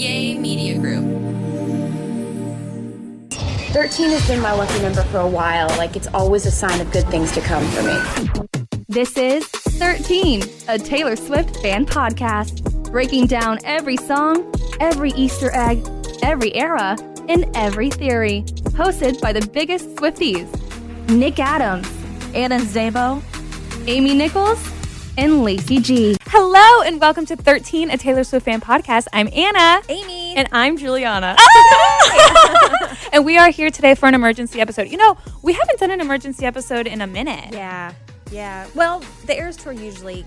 Yay Media Group. 13 has been my lucky number for a while. Like, it's always a sign of good things to come for me. This is 13, a Taylor Swift fan podcast, breaking down every song, every Easter egg, every era, and every theory. Hosted by the biggest Swifties, Nick Adams, Anna Szabo, Amy Nichols, and Lacey G. Hello and welcome to 13, a Taylor Swift fan podcast. I'm Anna. Amy. And I'm Juliana. And we are here today for an emergency episode. You know, we haven't done an emergency episode in a minute. Yeah. Well, the Eras Tour usually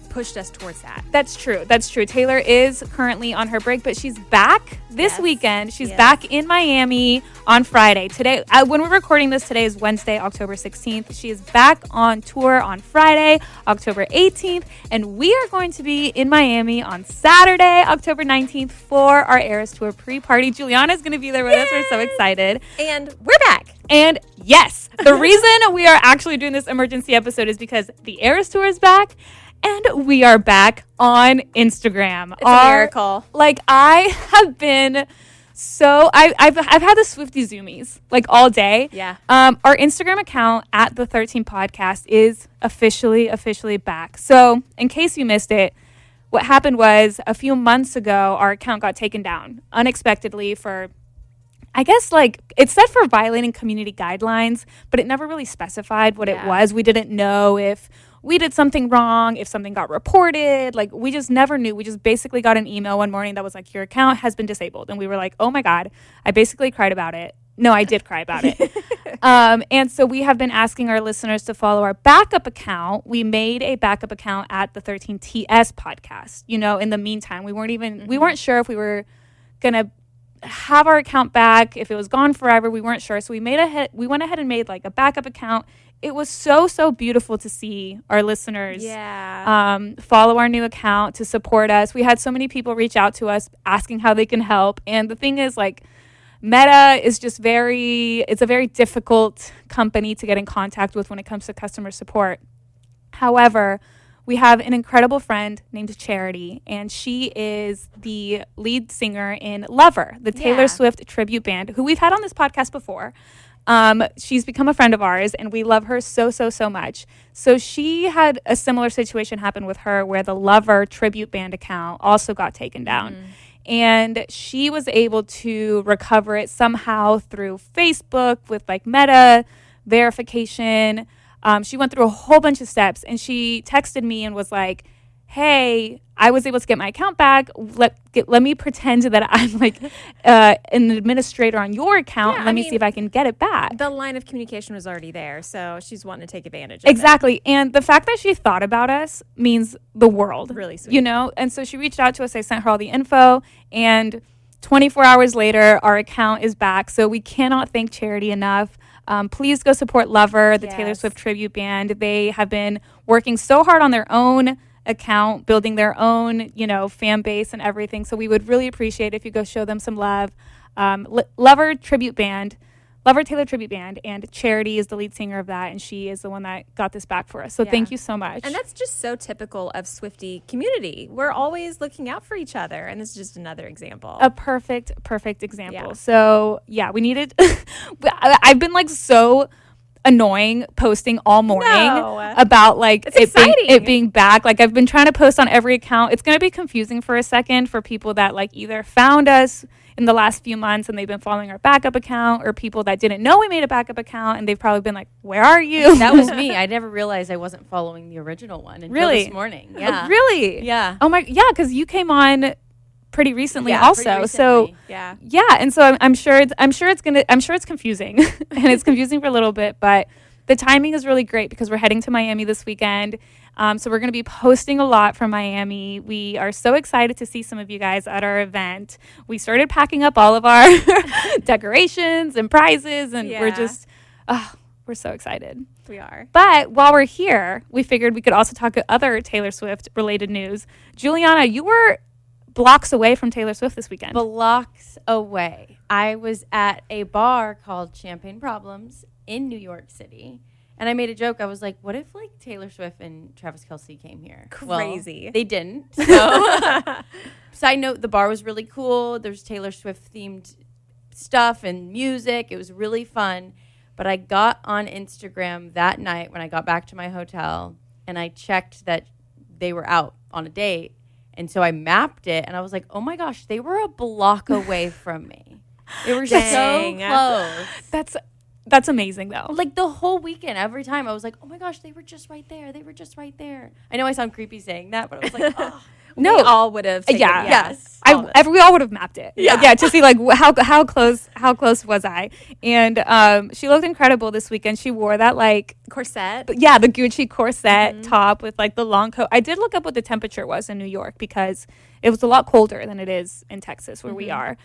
pushed us towards that. That's true. Taylor is currently on her break, but she's back this weekend. She's back in Miami on Friday. Today, when we're recording this, today is Wednesday, October 16th. She is back on tour on Friday, October 18th, and we are going to be in Miami on Saturday, October 19th for our Eras Tour pre-party. Juliana's going to be there with us. We're so excited. And we're back. And yes, the reason we are actually doing this emergency episode is because the Eras Tour is back. And we are back on Instagram. It's a miracle. Like, I have been I've had the Swiftie Zoomies like all day. Yeah. Our Instagram account at the 13 podcast is officially back. So in case you missed it, what happened was a few months ago, our account got taken down unexpectedly for, I guess, like, it said for violating community guidelines, but it never really specified what it was. We didn't know if we did something wrong, if something got reported. Like, we just never knew. We just basically got an email one morning that was like, your account has been disabled. And we were like, oh my God. I basically cried about it. No, I did cry about it. And so we have been asking our listeners to follow our backup account. We made a backup account at the 13TS podcast. You know, in the meantime, we weren't sure if we were going to have our account back, if it was gone forever. We weren't sure. So we went ahead and made like a backup account. It was so beautiful to see our listeners follow our new account, to support us. We had so many people reach out to us asking how they can help. And the thing is, like, Meta is just it's a very difficult company to get in contact with when it comes to customer support. However, we have an incredible friend named Chatty, and she is the lead singer in Lover, the Taylor Swift tribute band, who we've had on this podcast before. She's become a friend of ours, and we love her so much. So she had a similar situation happen with her, where the Lover tribute band account also got taken down. And she was able to recover it somehow through Facebook with like Meta verification. She went through a whole bunch of steps, and she texted me and was like, hey, I was able to get my account back. Let me pretend that I'm like an administrator on your account. Let me see if I can get it back. The line of communication was already there, so she's wanting to take advantage of it. Exactly. And the fact that she thought about us means the world. Really sweet. You know? And so she reached out to us. I sent her all the info, and 24 hours later, our account is back. So we cannot thank Chatty enough. Please go support Lover, the Taylor Swift tribute band. They have been working so hard on their own account, building their own, fan base and everything. So we would really appreciate if you go show them some love. Lover Taylor tribute band, and Chatty is the lead singer of that, and she is the one that got this back for us. So thank you so much. And that's just so typical of Swiftie community. We're always looking out for each other, and this is just another example. A perfect example. Yeah. So we needed. I've been like so annoying posting all morning about like it being back. Like, I've been trying to post on every account. It's going to be confusing for a second for people that like either found us in the last few months and they've been following our backup account, or people that didn't know we made a backup account and they've probably been like, where are you? That was me. I never realized I wasn't following the original one until this morning. Yeah. Really? Yeah. Oh my, yeah, because you came on pretty recently also. Pretty recently. So yeah, and so I'm sure it's confusing and it's confusing for a little bit, but the timing is really great because we're heading to Miami this weekend. So we're going to be posting a lot from Miami. We are so excited to see some of you guys at our event. We started packing up all of our decorations and prizes, and we're so excited. We are. But while we're here, we figured we could also talk other Taylor Swift related news. Juliana, you were blocks away from Taylor Swift this weekend. Blocks away. I was at a bar called Champagne Problems in New York City. And I made a joke. I was like, what if like Taylor Swift and Travis Kelce came here? Crazy. Well, they didn't. So Side note, the bar was really cool. There's Taylor Swift themed stuff and music. It was really fun. But I got on Instagram that night when I got back to my hotel, and I checked that they were out on a date. And so I mapped it, and I was like, oh my gosh, they were a block away from me. They were so close. That's amazing, though. Like the whole weekend, every time I was like, oh my gosh, they were just right there. They were just right there. I know I sound creepy saying that, but I was like, oh. No, we all would have. Yes. We all would have mapped it. Yeah, to see like how close was I? And she looked incredible this weekend. She wore that like corset. the Gucci corset top with like the long coat. I did look up what the temperature was in New York because it was a lot colder than it is in Texas where we are.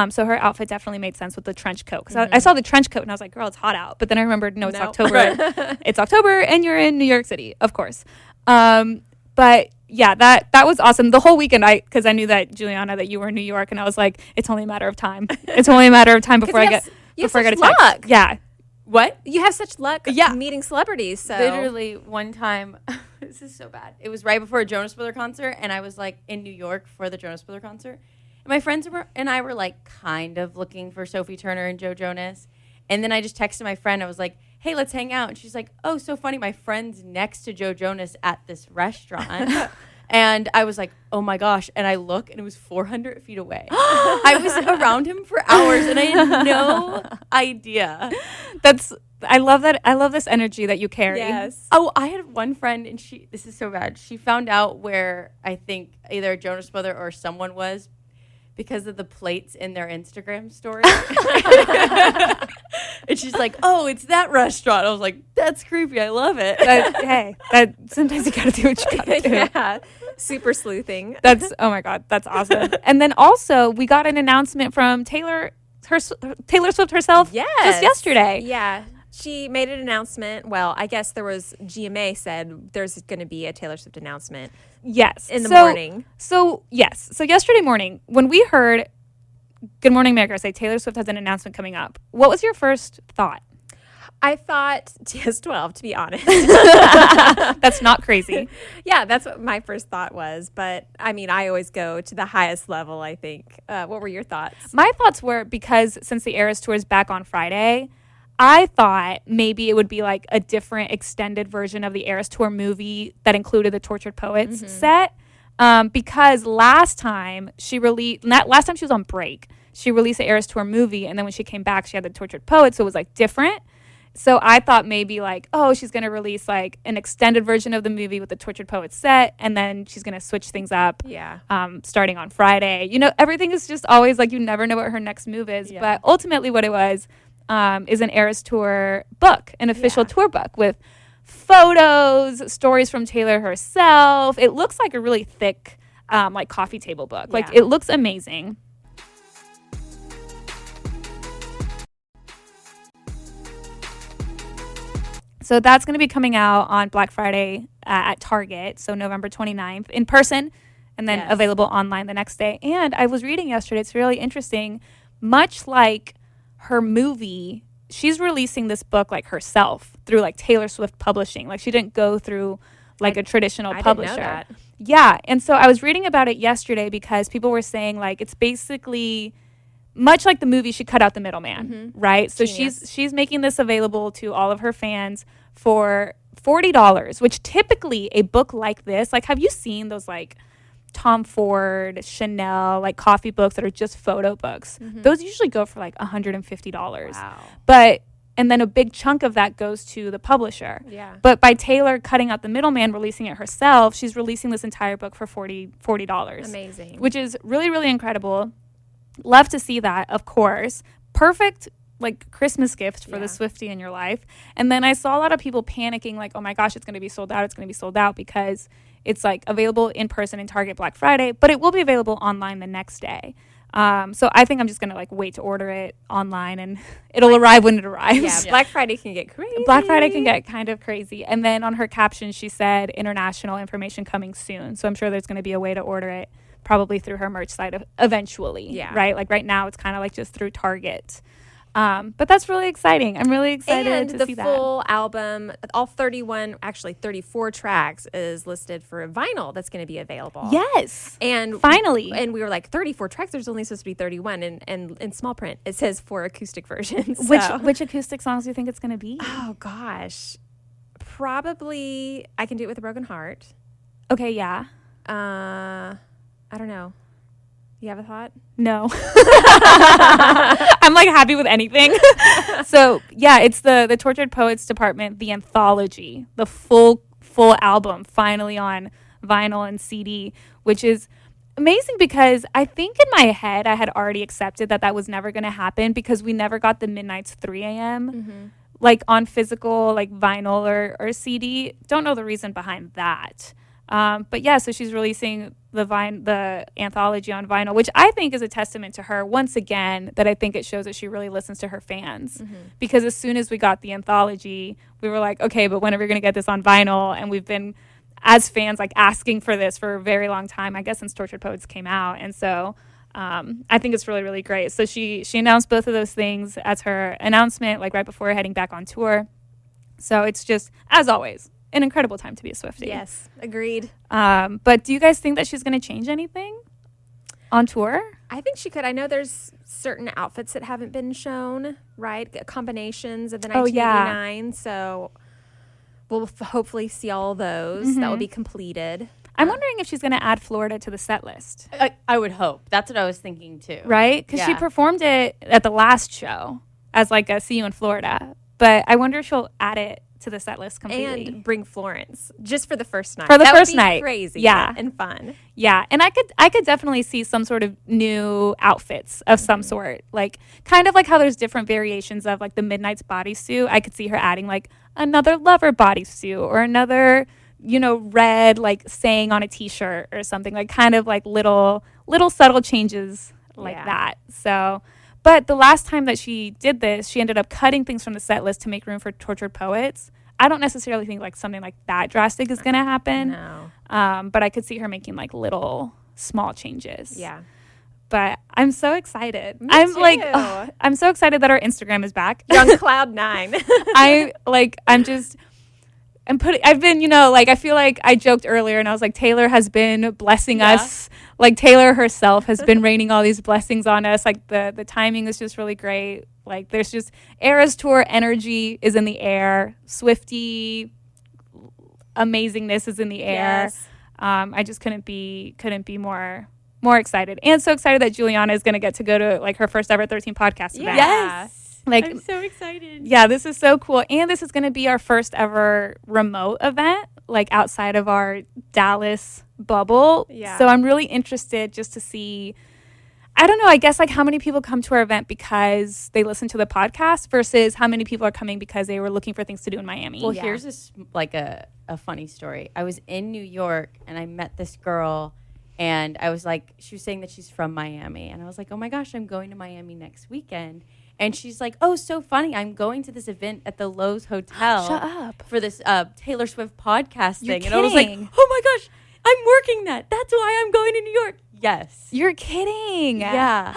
So her outfit definitely made sense with the trench coat. Because I saw the trench coat and I was like, girl, it's hot out. But then I remembered, no, it's October. It's October and you're in New York City, of course. But yeah, that was awesome. The whole weekend, because I knew that, Juliana, that you were in New York, and I was like, it's only a matter of time. It's only a matter of time before I get a text. Luck. Yeah. What? You have such luck meeting celebrities. So Literally one time, this is so bad. It was right before a Jonas Brother concert, and I was like in New York for the Jonas Brother concert. And my friends and I were like kind of looking for Sophie Turner and Joe Jonas. And then I just texted my friend. I was like, hey, let's hang out. And she's like, oh, so funny. My friend's next to Joe Jonas at this restaurant. And I was like, oh my gosh. And I look and it was 400 feet away. I was around him for hours and I had no idea. I love that. I love this energy that you carry. Yes. Oh, I had one friend and this is so bad. She found out where I think either a Jonas Brother or someone was because of the plates in their Instagram story. And she's like, oh, it's that restaurant. I was like, that's creepy. I love it. Sometimes you got to do what you got to do. Yeah. Super sleuthing. Oh my God, that's awesome. And then also we got an announcement from Taylor Swift herself just yesterday. Yeah. She made an announcement. Well, I guess GMA said there's going to be a Taylor Swift announcement. Yes. In the morning. So yesterday morning, when we heard Good Morning America say Taylor Swift has an announcement coming up, what was your first thought? I thought TS12, to be honest. That's not crazy. Yeah, that's what my first thought was. But, I mean, I always go to the highest level, I think. What were your thoughts? My thoughts were because since the Eras Tour is back on Friday, I thought maybe it would be like a different extended version of the Eras Tour movie that included the Tortured Poets set. Because last time she was on break, she released the Eras Tour movie, and then when she came back, she had the Tortured Poets, so it was like different. So I thought maybe like, oh, she's going to release like an extended version of the movie with the Tortured Poets set, and then she's going to switch things up starting on Friday. You know, everything is just always like you never know what her next move is. Yeah. But ultimately what it was is an Eras Tour book, an official tour book with photos, stories from Taylor herself. It looks like a really thick like coffee table book. Like it looks amazing. So that's going to be coming out on Black Friday at Target, so November 29th, in person, and then available online the next day. And I was reading yesterday, it's really interesting, much like her movie, she's releasing this book like herself through like Taylor Swift Publishing. Like she didn't go through like a traditional publisher. Didn't know that. Yeah, and so I was reading about it yesterday because people were saying like it's basically much like the movie, she cut out the middleman, right? So she's making this available to all of her fans for $40, which typically a book like this, like have you seen those like Tom Ford, Chanel, like coffee books that are just photo books? Those usually go for like $150. Wow. And then a big chunk of that goes to the publisher. Yeah. But by Taylor cutting out the middleman, releasing it herself, she's releasing this entire book for $40. Amazing. Which is really, really incredible. Love to see that, of course. Perfect like Christmas gift for the Swiftie in your life. And then I saw a lot of people panicking like, oh my gosh, it's going to be sold out because it's like available in person in Target Black Friday, but it will be available online the next day. So I think I'm just going to like wait to order it online and it'll arrive when it arrives. Yeah, Black Friday can get crazy. Black Friday can get kind of crazy. And then on her caption, she said international information coming soon. So I'm sure there's going to be a way to order it probably through her merch site eventually. Yeah. Right? Like right now it's kind of like just through Target. But that's really exciting. I'm really excited And to the see that. full album, all 34 tracks is listed for vinyl that's going to be available. Yes. And finally. And we were like, 34 tracks, there's only supposed to be 31. And in small print, it says 4 acoustic versions. Which acoustic songs do you think it's going to be? Oh, gosh. Probably I Can Do It With a Broken Heart. Okay, yeah. I don't know. You have a thought? No. I'm like happy with anything. So yeah, it's the Tortured Poets Department, the Anthology, the full album finally on vinyl and CD, which is amazing because I think in my head I had already accepted that was never going to happen because we never got the Midnight's 3 a.m. Like on physical like vinyl or CD. Don't know the reason behind that. But yeah, so she's releasing the anthology on vinyl, which I think is a testament to her once again, that I think it shows that she really listens to her fans. Because as soon as we got the anthology, we were like, okay, but when are we going to get this on vinyl? And we've been, as fans, like asking for this for a very long time, I guess since Tortured Poets came out. And so I think it's really, really great. So she announced both of those things as her announcement, like right before heading back on tour. So it's just, as always, an incredible time to be a Swiftie. Yes, agreed. But do you guys think that she's going to change anything on tour? I think she could. I know there's certain outfits that haven't been shown, right? Combinations of the 1989. So we'll hopefully see all those. That will be completed. I'm wondering if she's going to add Florida to the set list. I would hope. That's what I was thinking too. Right? Because she performed it at the last show as like a See You in Florida. But I wonder if she'll add it to the set list completely. And bring Florence just for the first night. For the that first would be night. Crazy. Yeah. And fun. Yeah. And I could definitely see some sort of new outfits of some sort. Like kind of like how there's different variations of like the Midnight's bodysuit. I could see her adding like another Lover bodysuit or another, red like saying on a t-shirt or something, like kind of like little subtle changes like that. So, but the last time that she did this, she ended up cutting things from the set list to make room for Tortured Poets. I don't necessarily think like something like that drastic is going to happen. No. But I could see her making like little small changes. Yeah. But I'm so excited. Me I'm too. like, I'm so excited that our Instagram is back. You're on cloud 9. I've been, I feel like I joked earlier and I was like, Taylor has been blessing us. Like Taylor herself has been raining all these blessings on us. Like the timing is just really great. Like there's just Eras Tour energy is in the air. Swiftie amazingness is in the air. Yes. I just couldn't be more excited. And so excited that Juliana is going to get to go to like her first ever 13 podcast event. Yes. Like, I'm so excited. Yeah, this is so cool. And this is going to be our first ever remote event, like outside of our Dallas bubble. Yeah. So I'm really interested just to see, I don't know, I guess like how many people come to our event because they listen to the podcast versus how many people are coming because they were looking for things to do in Miami. Well, here's this like a funny story. I was in New York and I met this girl and I was like, she was saying that she's from Miami. And I was like, oh my gosh, I'm going to Miami next weekend. And she's like, oh, so funny. I'm going to this event at the Loews Hotel. Shut up. For this Taylor Swift podcast You're thing. And I was like, kidding. oh my gosh, I'm working that. That's why I'm going to New York. Yes. You're kidding. Yeah.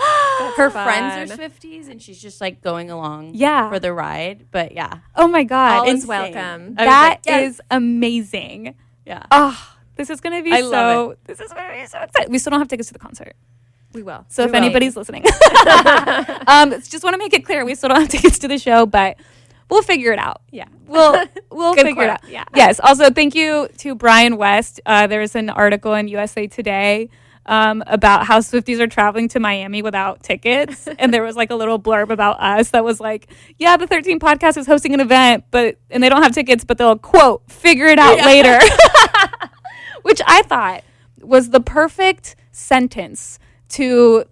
Her friends are Swifties and she's just like going along for the ride. But yeah. Oh my God. All is Insane. welcome. That is amazing. Yeah. Oh, this is going to be love it. This is going to be so exciting. We still don't have tickets to the concert. We will. So if anybody's listening, just want to make it clear, we still don't have tickets to the show, but we'll figure it out. Yeah. We'll figure it out. Yeah. Yes. Also, thank you to Brian West. There was an article in USA Today about how Swifties are traveling to Miami without tickets. And there was like a little blurb about us that was like, yeah, the 13 podcast is hosting an event, and they don't have tickets, but they'll quote, figure it out later. Which I thought was the perfect sentence to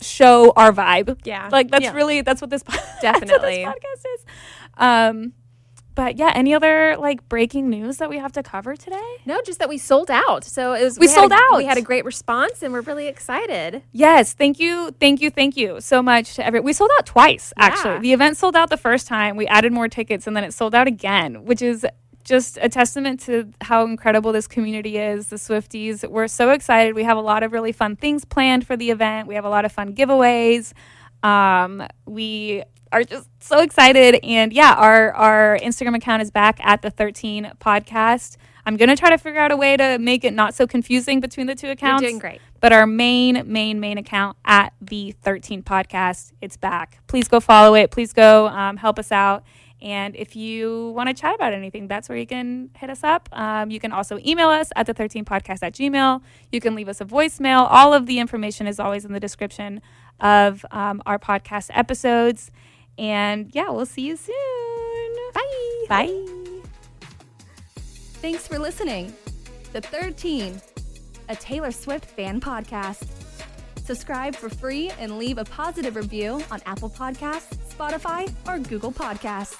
show our vibe. Yeah. Like that's what this Definitely. that's what this podcast is. But yeah, any other like breaking news that we have to cover today? No, just that we sold out. So We sold out. We had a great response and we're really excited. Yes, thank you so much to we sold out twice actually. Yeah. The event sold out the first time. We added more tickets and then it sold out again, which is just a testament to how incredible this community is, the Swifties. We're so excited. We have a lot of really fun things planned for the event. We have a lot of fun giveaways. We are just so excited. And yeah, our Instagram account is back at the 13 podcast. I'm going to try to figure out a way to make it not so confusing between the two accounts. You're doing great. But our main account at the 13 podcast, it's back. Please go follow it. Please go help us out. And if you want to chat about anything, that's where you can hit us up. You can also email us at the13podcast@gmail.com. You can leave us a voicemail. All of the information is always in the description of our podcast episodes. And yeah, we'll see you soon. Bye. Bye. Thanks for listening. The 13, a Taylor Swift fan podcast. Subscribe for free and leave a positive review on Apple Podcasts, Spotify, or Google Podcasts.